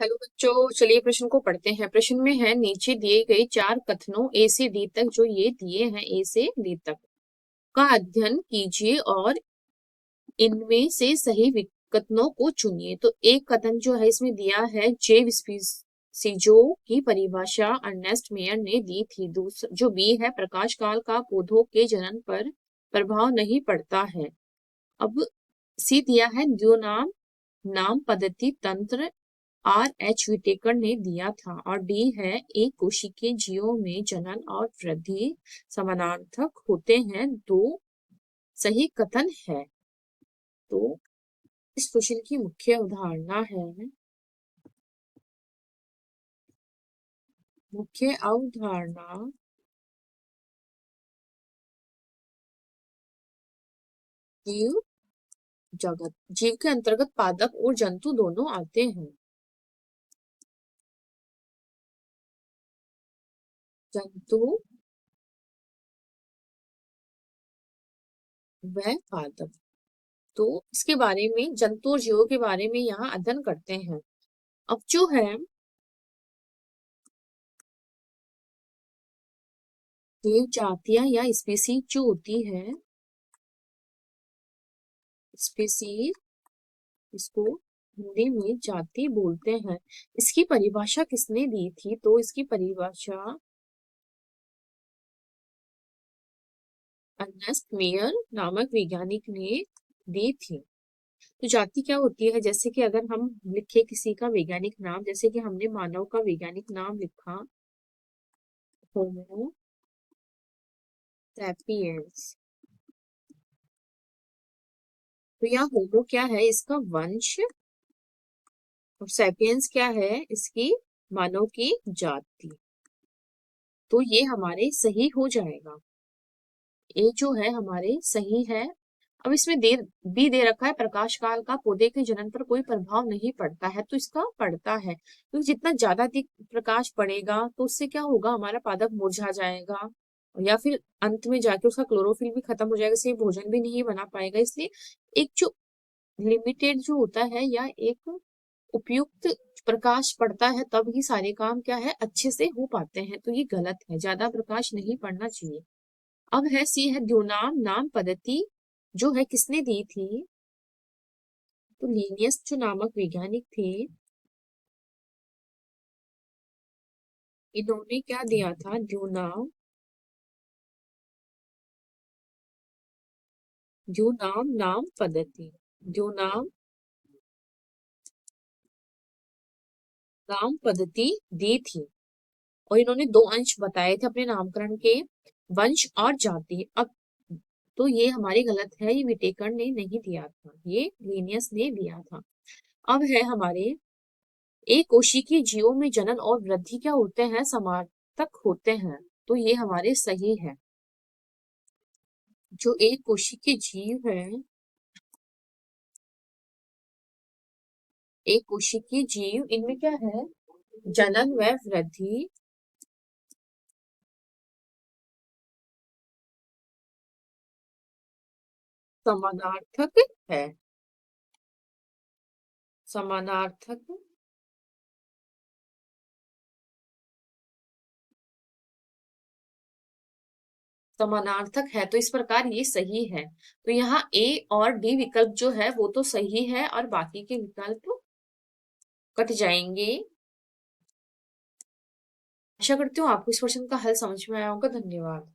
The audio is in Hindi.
हेलो बच्चों, चलिए प्रश्न को पढ़ते हैं। प्रश्न में है, नीचे दिए गए चार कथनों ए से डी तक, जो ये दिए हैं ए से डी तक, का अध्ययन कीजिए और इनमें से सही कथनों को चुनिए। तो एक कथन जो है इसमें दिया है, जेव स्पीसीजो की परिभाषा अर्नेस्ट मेयर ने दी थी। दूसरा जो बी है, प्रकाश काल का पौधों के जनन पर प्रभाव नहीं पड़ता है। अब सी दिया है, द्विनाम नाम पद्धति तंत्र R.H. विटेकर ने दिया था। और डी है, एक कोशिकीय जीवों में जनन और वृद्धि समानार्थक होते हैं। दो सही कथन है। तो इस क्वेश्चन की मुख्य अवधारणा है, मुख्य अवधारणा जीव जगत। जीव के अंतर्गत पादप और जंतु दोनों आते हैं। जंतु व पादप। तो इसके बारे में, जंतु और जीवों के बारे में यहाँ अध्ययन करते हैं। अब जो है जीव जातियां या स्पीसीज जो होती है, स्पीसीज, इसको हिंदी में जाति बोलते हैं। इसकी परिभाषा किसने दी थी? तो इसकी परिभाषा अर्नेस्ट मेयर नामक वैज्ञानिक ने दी थी। तो जाति क्या होती है? जैसे कि अगर हम लिखे किसी का वैज्ञानिक नाम, जैसे कि हमने मानव का वैज्ञानिक नाम लिखा होमो सैपियंस, तो यहाँ होमो क्या है? इसका वंश, और सैपियंस क्या है? इसकी मानव की जाति। तो ये हमारे सही हो जाएगा। ए जो है हमारे सही है। अब इसमें बी दे रखा है, प्रकाश काल का पौधे के जनन पर कोई प्रभाव नहीं पड़ता है। तो इसका पड़ता है, क्योंकि जितना ज्यादा अधिक प्रकाश पड़ेगा तो उससे क्या होगा, हमारा पादप मुरझा जाएगा, या फिर अंत में जाके उसका क्लोरोफिल भी खत्म हो जाएगा, इसलिए भोजन भी नहीं बना पाएगा। इसलिए एक जो लिमिटेड जो होता है, या एक उपयुक्त प्रकाश पड़ता है, तब ही सारे काम क्या है, अच्छे से हो पाते हैं। तो ये गलत है, ज्यादा प्रकाश नहीं पड़ना चाहिए। अब है सी है, द्युनाम नाम पद्धति जो है किसने दी थी? तो लीनियस जो नामक वैज्ञानिक थे, इन्होंने क्या दिया था? द्युनाम, द्युनाम नाम पद्धति, द्युनाम नाम पद्धति दी थी। और इन्होंने दो अंश बताए थे अपने नामकरण के, वंश और जाति। अब तो ये हमारी गलत है, ये विटेकर ने नहीं दिया था, ये लीनियस ने दिया था। अब है हमारे, एक कोशिकीय जीवों में जनन और वृद्धि क्या होते हैं? समार्थक होते हैं। तो ये हमारे सही है। जो एक कोशिकीय जीव है, एक कोशिकीय जीव, इनमें क्या है? जनन व वृद्धि समानार्थक है। समानार्थक, समानार्थक है। तो इस प्रकार ये सही है। तो यहाँ ए और डी विकल्प जो है वो तो सही है, और बाकी के विकल्प कट जाएंगे। आशा करती हूँ आपको इस क्वेश्चन का हल समझ में आया होगा। धन्यवाद।